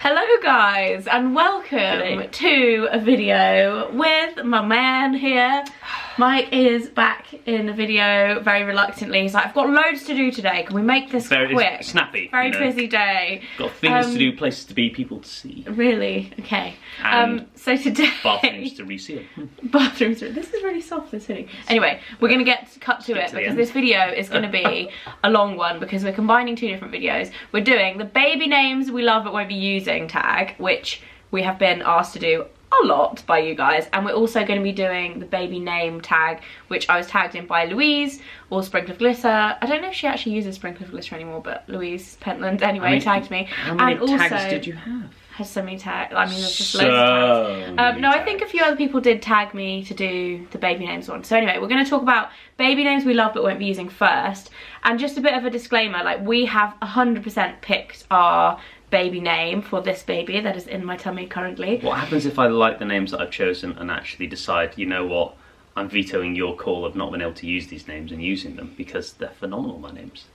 Hello guys and welcome to a video with my man here. Mike is back in the video very reluctantly. He's like, I've got loads to do today, can we make this quick? Snappy. Very busy day. Got things to do, places to be, people to see. Really? Okay. And so today... bathrooms to reseal. Bathrooms to... This is really soft, this hoodie. Anyway, we're going to cut to it because this video is going to be a long one because we're combining two different videos. We're doing the baby names we love but won't be using tag, which we have been asked to do a lot by you guys, and we're also going to be doing the baby name tag, which I was tagged in by Louise, or Sprinkle of Glitter. I don't know if she actually uses Sprinkle of Glitter anymore, but Louise Pentland anyway tagged me. How many tags did you have? Has so many tags. I mean, there's just loads of tags. No, I think a few other people did tag me to do the baby names one. So anyway, we're going to talk about baby names we love but won't be using first. And just a bit of a disclaimer, like, we have 100% picked our baby name for this baby that is in my tummy currently. What happens if I like the names that I've chosen and actually decide, you know what, I'm vetoing your call of not being able to use these names and using them because they're phenomenal, my names?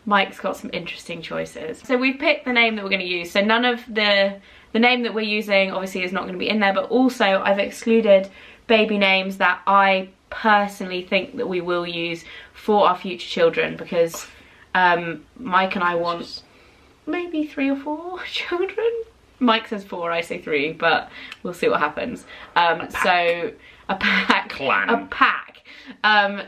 Mike's got some interesting choices. So we've picked the name that we're going to use. So none of the name that we're using obviously is not going to be in there, but also I've excluded baby names that I personally think that we will use for our future children because Mike and I want maybe 3 or 4 children. Mike says 4, I say 3, but we'll see what happens. So a pack. Clan. A pack.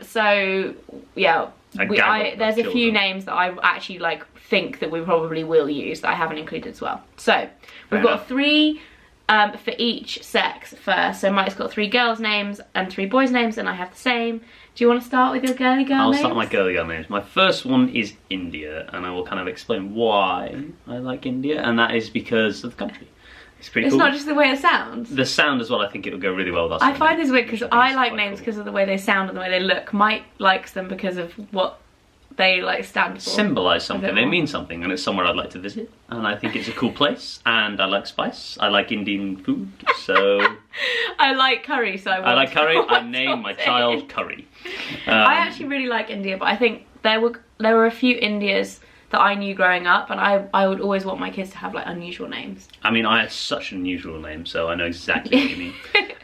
So yeah, there's a few names that I actually like think that we probably will use that I haven't included as well. So we've got 3 for each sex first. So Mike's got 3 girls' names and 3 boys' names, and I have the same. Do you want to start with your girly girl names? I'll start my girly girl names. My first one is India, and I will kind of explain why I like India, and that is because of the country. It's pretty cool. It's not just the way it sounds. The sound as well, I think it would go really well with us. I find this weird because I like names because of the way they sound and the way they look. Mike likes them because of what they like stand for. Symbolise something, they mean something, and it's somewhere I'd like to visit, and I think it's a cool place, and I like spice, I like Indian food, so... I like curry, so I like curry, I name my child Curry. I actually really like India, but I think there were a few Indias that I knew growing up, and I would always want my kids to have like unusual names. I mean, I had such an unusual name, so I know exactly what you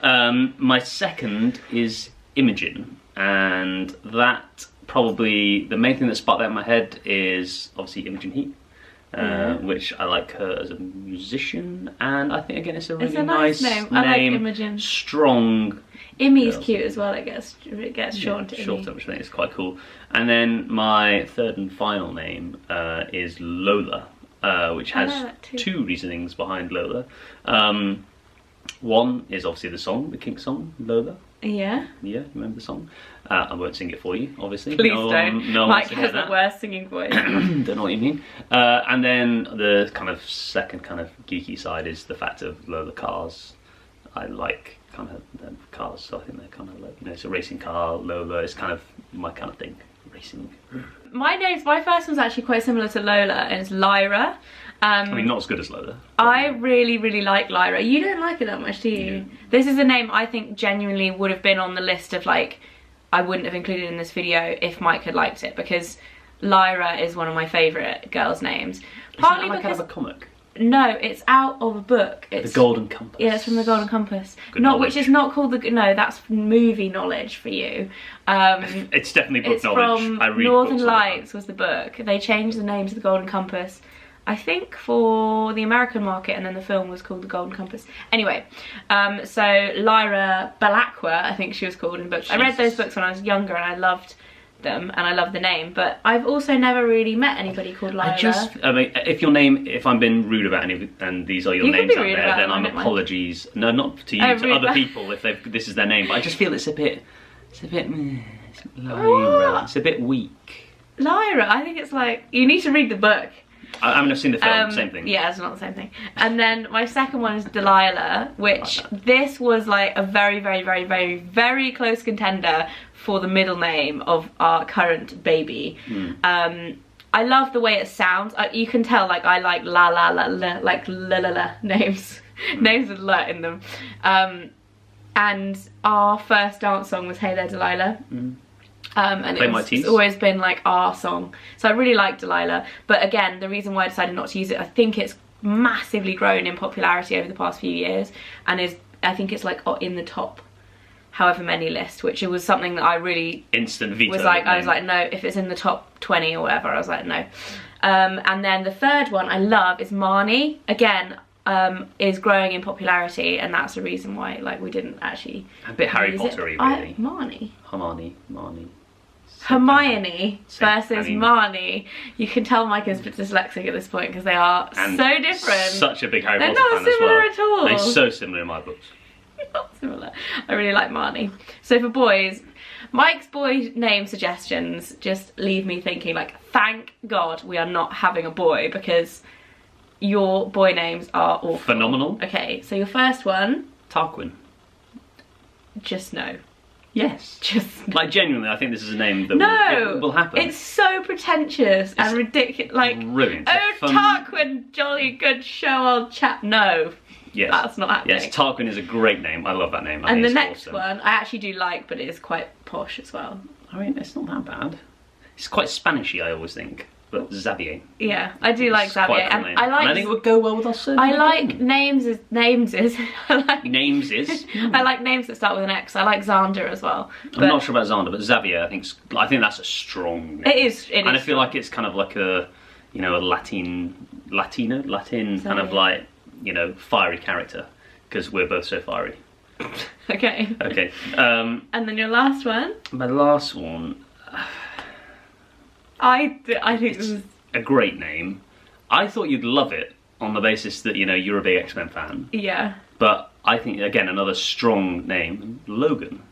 mean. My second is Imogen, and that probably, the main thing that sparked that in my head is obviously Imogen Heap. Which I like her as a musician, and I think again it's a really nice name. I like Imogen. Strong. Imi's cute as well, I guess. It gets shortened to Imi. Which I think is quite cool. And then my third and final name is Lola, which has 2 reasonings behind Lola. One is obviously the song, the Kink song, Lola. Yeah. Yeah, remember the song? I won't sing it for you, obviously. Please don't. Mike has the worst singing voice. Don't know what you mean. And then the kind of second kind of geeky side is the fact of Lola cars. I like kind of them cars, so I think they're kind of like, you know, it's a racing car. Lola is kind of my kind of thing, racing. My first one's actually quite similar to Lola, and it's Lyra. I mean, not as good as Lola. I really, really like Lyra. You don't like it that much, do you? Yeah. This is a name I think genuinely would have been on the list of, like, I wouldn't have included in this video if Mike had liked it, because Lyra is one of my favourite girls' names. Partly Isn't that like because, out of a comic? No, it's out of a book. It's The Golden Compass. Yeah, it's from The Golden Compass. Good knowledge. Which is not called the... No, that's movie knowledge for you. It's definitely book knowledge. From I read Northern Lights was the book. They changed the name to The Golden Compass, I think, for the American market, and then the film was called The Golden Compass. Anyway, so Lyra Balakwa, I think she was called in books. Jesus. I read those books when I was younger and I loved them and I love the name, but I've also never really met anybody called Lyra. I mean, if I'm being rude about any, and these are your names out there, then I'm apologies. No, not to you, to other people if this is their name. But I just feel it's a bit Lyra. It's a bit weak. Lyra, I think it's like, you need to read the book. I mean, I've seen the film, same thing. Yeah, it's not the same thing. And then my second one is Delilah, which this was like a very, very, very, very, very close contender for the middle name of our current baby. I love the way it sounds. You can tell, like, I like la la la la, like la la la names. Names with la in them. And our first dance song was Hey There Delilah. And it's always been like our song, so I really like Delilah. But again, the reason why I decided not to use it, I think it's massively grown in popularity over the past few years, and is, I think it's like in the top however many list, which it was something that I really instant veto was like, I was like, no, if it's in the top 20 or whatever, I was like, no. And then the third one I love is Marnie. Again, is growing in popularity, and that's the reason why like we didn't actually a bit Harry Potter-y, really. Marnie. Hermione versus Marnie. You can tell Mike is dyslexic at this point because they are so different. Such a big Harry They're Potter not fan as well. similar at all. They're so similar in my books. Not similar. I really like Marnie. So for boys, Mike's boy name suggestions just leave me thinking like, thank God we are not having a boy, because your boy names are awful. Phenomenal. Okay, so your first one, Tarquin. just no. Yes. Just no. Like, genuinely, I think this is a name that will happen. It's so pretentious and ridiculous. Like, brilliant. Oh, Tarquin, jolly good show, old chap. No. Yes. That's not happening. Yes, Tarquin is a great name. I love that name. And the next one, I actually do like, but it is quite posh as well. I mean, it's not that bad. It's quite Spanishy, I always think. But Xavier. Yeah, I do like Xavier. Quite a cool name. I think it would go well with our surname. I like names is. I like names is. I like names that start with an X. I like Xander as well. I'm not sure about Xander, but Xavier, I think that's a strong name. It is. And I feel like it's kind of like a, you know, a Latin kind of like, you know, fiery character, because we're both so fiery. Okay. Okay. And then your last one. My last one. I think this is a great name. I thought you'd love it on the basis that, you know, you're a big X-Men fan. Yeah. But I think, again, another strong name, Logan.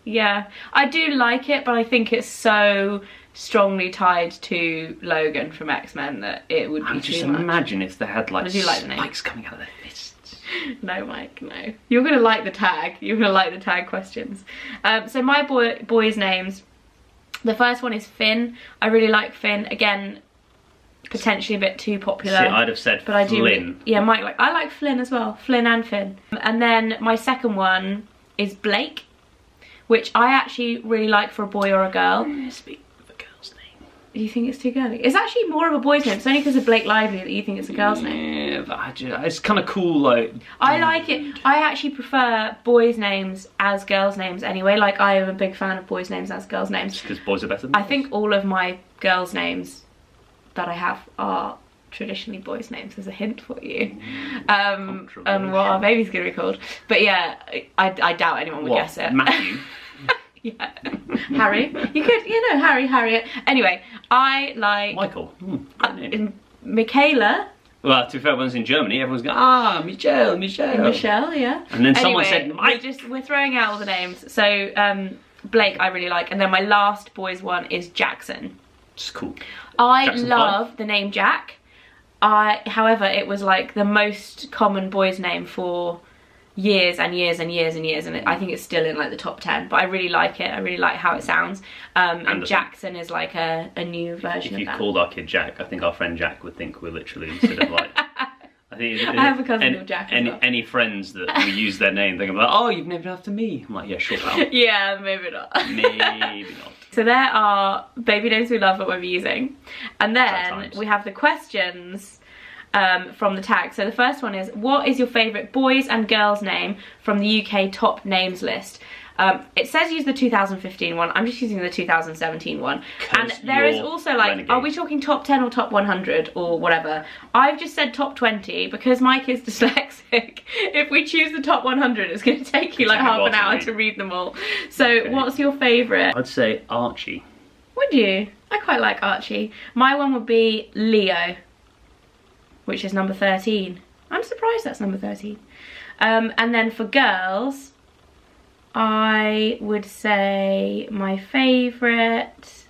Yeah, I do like it, but I think it's so strongly tied to Logan from X-Men that it would be too much. Just imagine if they had like spikes coming out of their fists. No, Mike, no. You're gonna like the tag. You're gonna like the tag questions. So my boys' names. The first one is Finn. I really like Finn. Again, potentially a bit too popular. See, I'd have said but Flynn. Yeah, Mike, I like Flynn as well. Flynn and Finn. And then my second one is Blake, which I actually really like for a boy or a girl. Speak of a girl's name. Do you think it's too girly? It's actually more of a boy's name. It's only because of Blake Lively that you think it's a girl's name. Yeah, but it's kind of cool, like... I like it. I actually prefer boys' names as girls' names anyway. Like, I am a big fan of boys' names as girls' names. Because boys are better than I think all of my girls' names that I have are traditionally boys' names, as a hint for you. And what our baby's going to be called. But yeah, I doubt anyone would guess it. Matthew? Yeah. Harry. You could, you know, Harry, Harriet. Anyway, I like... Michael. Michaela. Well, to be fair, everyone's in Germany, everyone's going, Michelle. Michelle, yeah. And then someone said, Mike. We're throwing out all the names. So, Blake I really like. And then my last boys one is Jackson. It's cool. I love the name Jack. However, it was like the most common boy's name for years and years and years and years, and I think it's still in like the top 10, but I really like it. I really like how it sounds. And Jackson is like a new version of that. If you called our kid Jack, I think our friend Jack would think we're literally sort of like... I have a cousin called Jack as well. Any friends that we use their name, they're going to be like, oh, you've named it after me. I'm like, yeah, sure, pal. Yeah, maybe not. Maybe not. So there are baby names we love that we're using. And then we have the questions from the tag. So the first one is, what is your favourite boys and girls name from the UK top names list? It says use the 2015 one. I'm just using the 2017 one. And there is also like, renegade. Are we talking top 10 or top 100 or whatever? I've just said top 20 because Mike is dyslexic. If we choose the top 100, it's going to take you like half an hour to read them all. So what's your favourite? I'd say Archie. Would you? I quite like Archie. My one would be Leo, which is number 13. I'm surprised that's number 13. And then for girls, I would say my favourite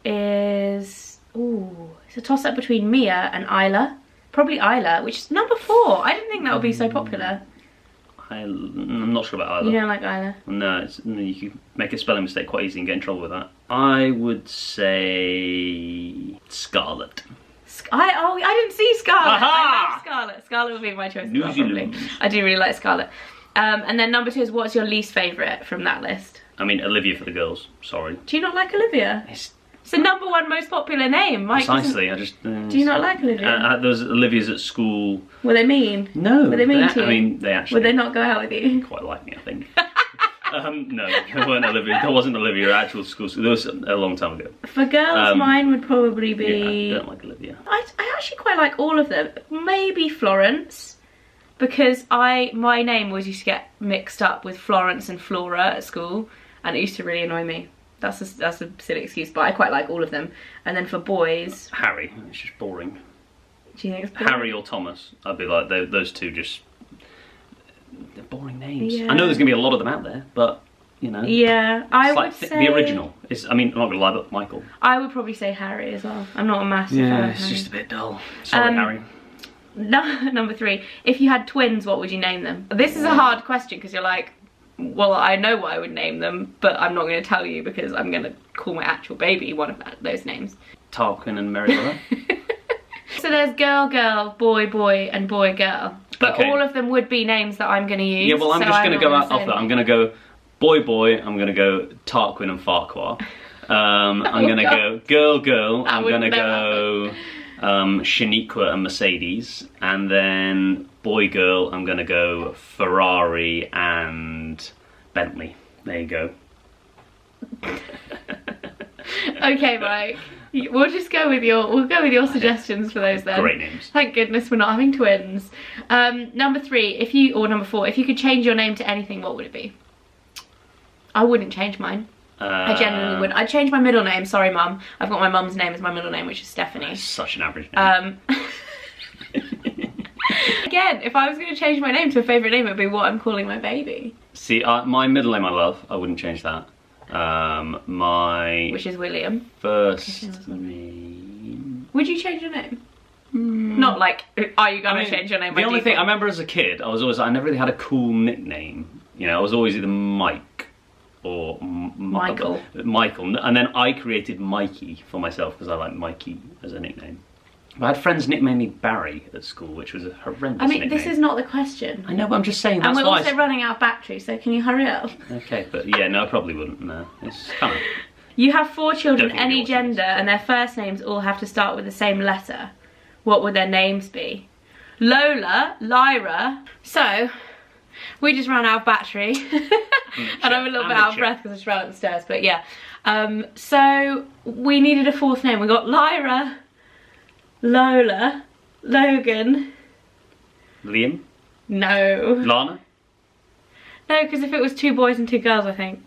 is... Ooh, it's a toss-up between Mia and Isla. Probably Isla, which is number 4. I didn't think that would be so popular. I'm not sure about Isla. You don't like Isla? No, you can make a spelling mistake quite easy and get in trouble with that. I would say Scarlet. I didn't see Scarlet. Aha! I love Scarlet. Scarlet would be my choice. New Zealand. I do really like Scarlet. And then number 2 is, what's your least favourite from that list? I mean, Olivia for the girls. Sorry. Do you not like Olivia? It's It's the #1 most popular name. Mike Precisely. I just. Do you not like Olivia? Those Olivias at school. Were they mean? No. Were they mean to you? I mean, they actually. Would they not go out with you? Quite like me, I think. No, there weren't Olivia. There wasn't Olivia at actual school. There was a long time ago. For girls, mine would probably be. Yeah, I don't like Olivia. I actually quite like all of them. Maybe Florence, because my name always used to get mixed up with Florence and Flora at school, and it used to really annoy me. That's a silly excuse, but I quite like all of them. And then for boys, Harry. It's just boring. Do you think it's boring? Harry or Thomas? I'd be like those two. Just they're boring names. Yeah. I know there's gonna be a lot of them out there, but you know. Yeah, I would say the original. I mean, I'm not gonna lie, but Michael. I would probably say Harry as well. I'm not a massive fan of it's Harry. just a bit dull. Sorry, Harry. Number 3. If you had twins, what would you name them? This is a hard question because you're like, well, I know what I would name them, but I'm not going to tell you because I'm going to call my actual baby one of those names. Tarquin and Merryweather. So there's girl, girl, boy, boy, and boy, girl. But Okay. all of them would be names that I'm going to use. Yeah, well, I'm so just going to go out off say that. I'm going to go boy, boy. I'm going to go Tarquin and Farquhar. I'm going to go girl, girl. That I'm would going to never go Shaniqua and Mercedes. And then boy, girl, I'm going to go Ferrari and Bentley. There you go. Okay, Mike. We'll just go with your suggestions for those then. Great names. Thank goodness we're not having twins. Number 3, number 4, if you could change your name to anything, what would it be? I wouldn't change mine. I genuinely wouldn't. I'd change my middle name. Sorry, Mum. I've got my mum's name as my middle name, which is Stephanie. That's such an average name. Again, if I was going to change my name to a favourite name, it would be what I'm calling my baby. See, my middle name I love. I wouldn't change that. Which is William. First name. Would you change your name? Not like, are you going to change your name? The only thing I remember as a kid, I never really had a cool nickname. You know, I was always either Mike or Michael. And then I created Mikey for myself because I like Mikey as a nickname. But I had friends nickname me Barry at school, which was a horrendous nickname. This is not the question. I know, but I'm just saying and we're also running out of battery, so can you hurry up? Okay, but yeah, no, I probably wouldn't. No, it's kind of. You have 4 children, Don't think any yours gender, and their first names all have to start with the same letter. What would their names be? Lola, Lyra. So, we just ran out of battery. And I'm a little bit out of breath because I just ran up the stairs, but yeah. So, we needed a 4th name. We got Lyra, Lola, Logan. Liam? No. Lana? No, because if it was 2 boys and 2 girls, I think.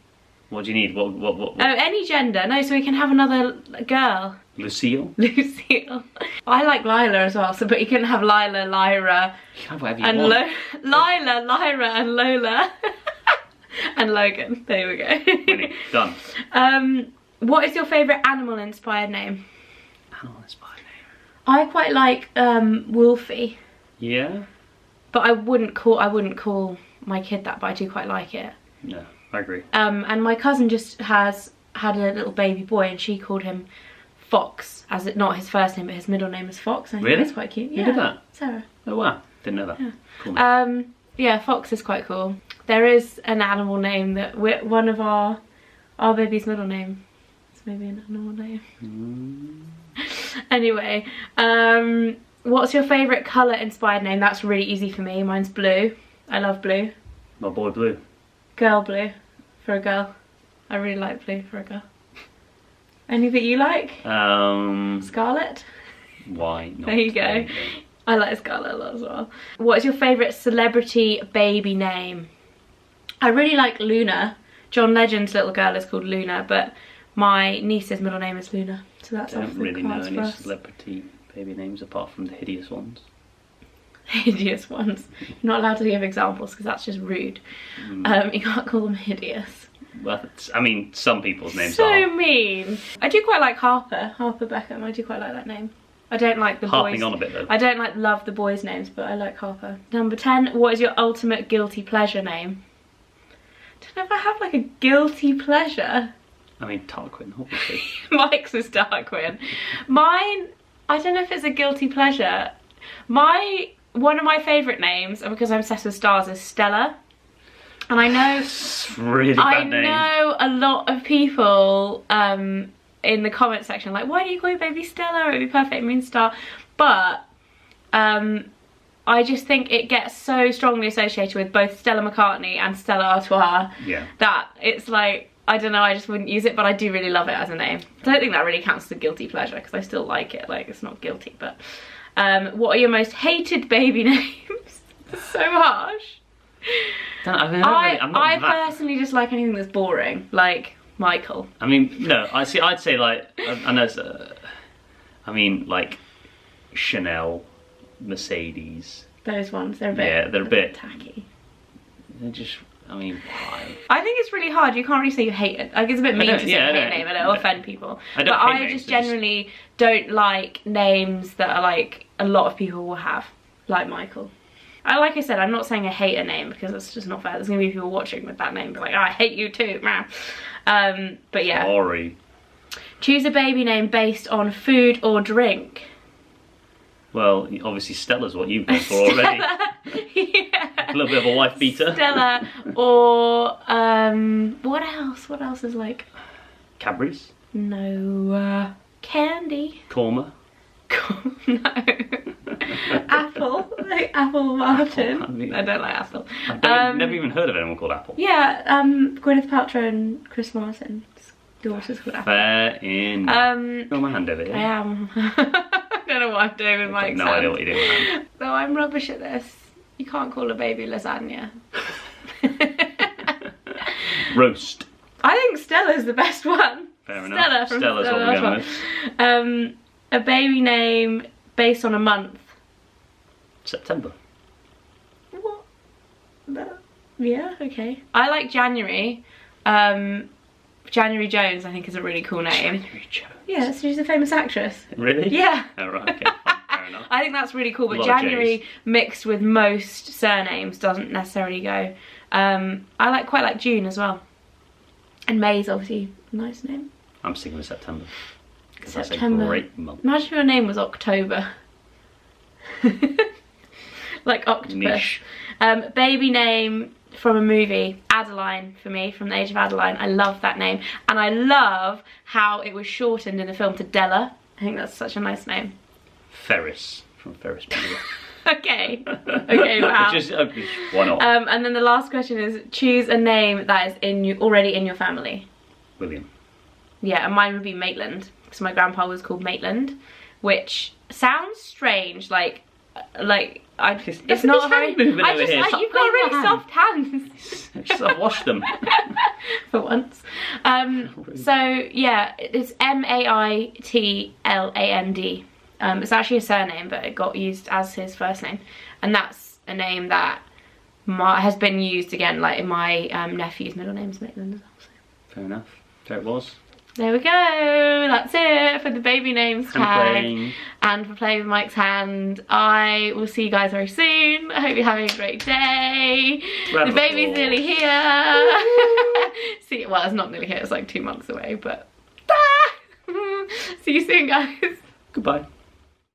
What do you need? What? Oh, any gender. No, so we can have another girl. Lucille? Lucille. I like Lila as well, so but you can have Lila, Lyra, You can have whatever you and want. Lila, Lyra, and Lola, and Logan. There we go. Winning. Done. What is your favourite animal-inspired name? Animal-inspired name. I quite like Wolfie, Yeah? but I wouldn't call my kid that, but I do quite like it. No, I agree. And my cousin just had a little baby boy, and she called him Fox, as it not his first name, but his middle name is Fox. I think Really? that's quite cute. Yeah, Who did that? Sarah. Oh wow, didn't know that. Yeah. Cool name. Yeah, Fox is quite cool. There is an animal name that one of our baby's middle name. It's maybe an animal name. Anyway, what's your favourite colour inspired name? That's really easy for me. Mine's blue. I love blue. My boy Blue. Girl blue for a girl. I really like blue for a girl. Any that you like? Scarlet? Why not? There you go. I like Scarlet a lot as well. What is your favourite celebrity baby name? I really like Luna. John Legend's little girl is called Luna, but my niece's middle name is Luna. So that's I off don't the really know cards for any us. celebrity baby names apart from the hideous ones. Hideous ones. You're not allowed to give examples because that's just rude. You can't call them hideous. Well, I mean, some people's names So are. mean. I do quite like Harper Beckham. I do quite like that name. I don't like the Harping boys. on a bit though. I don't love the boys' names, but I like Harper. Number 10. What is your ultimate guilty pleasure name? I don't know if I have like a guilty pleasure. I mean, Tarquin, obviously. Mike's is Darkwing. Mine, I don't know if it's a guilty pleasure. One of my favourite names, and because I'm obsessed with stars, is Stella. And I know It's a really bad name. I know a lot of people in the comment section like, why do you call your baby Stella? It would be perfect, it means star. But I just think it gets so strongly associated with both Stella McCartney and Stella Artois that it's like, I don't know, I just wouldn't use it, but I do really love it as a name. I don't think that really counts as a guilty pleasure because I still like it, like it's not guilty. But what are your most hated baby names? It's so harsh. I personally just like anything that's boring, like Michael. I mean, no, I'd say like, I know, I mean like Chanel, Mercedes. Those ones, they're a bit, yeah, they're a bit tacky. They're just, I mean, why? I think it's really hard. You can't really say you hate it. Like, it's a bit mean to say you hate a name and it'll offend people. But I just generally don't like names that are like a lot of people will have, like Michael. Like I said, I'm not saying I hate a name because it's just not fair. There's gonna be people watching with that name, but like, oh, I hate you too, man. But yeah. Sorry. Choose a baby name based on food or drink. Well, obviously Stella's what you've gone for already. Yeah. A little bit of a wife beater. Stella, or what else? What else is like? Cadbury's. No, Candy. Korma. No. Apple, like Apple Martin. Apple, I don't like Apple. I've never even heard of anyone called Apple. Yeah, Gwyneth Paltrow and Chris Martin's daughter's called Apple. Fair enough. Got my hand over here. I am. I don't know what I'm doing with Mike's no hand. idea what you're doing with my hand. No, I'm rubbish at this. You can't call a baby lasagna. Roast. I think Stella's the best one. Fair enough. Stella's what we're going with. A baby name based on a month. September. What? No. Yeah, okay. I like January. January Jones, I think, is a really cool name. January Jones. Yeah, she's a famous actress. Really? Yeah. Oh, right, okay. Fair enough. I think that's really cool, but January mixed with most surnames doesn't necessarily go. I quite like June as well. And May's obviously a nice name. I'm sticking with September. September. That's a great month. Imagine if your name was October. Like octopus. Niche. Baby name from a movie, Adeline, for me, from The Age of Adeline. I love that name. And I love how it was shortened in the film to Della. I think that's such a nice name. Ferris, from Ferris Bueller. Okay. Okay, wow. Just, why not? And then the last question is, choose a name that is already in your family. William. Yeah, and mine would be Maitland, because my grandpa was called Maitland, which sounds strange, like it's not a very. I just like, you've got really soft hands. I've washed them for once. So yeah, it's Maitland. It's actually a surname, but it got used as his first name, and that's a name that has been used again, like in my nephew's middle name is Maitland as well. So. Fair enough. There it was. There we go. That's it for the baby names tag and for playing with Mike's hand. I will see you guys very soon. I hope you're having a great day. The baby's nearly here. See, well, it's not nearly here. It's like 2 months away, but see you soon, guys. Goodbye.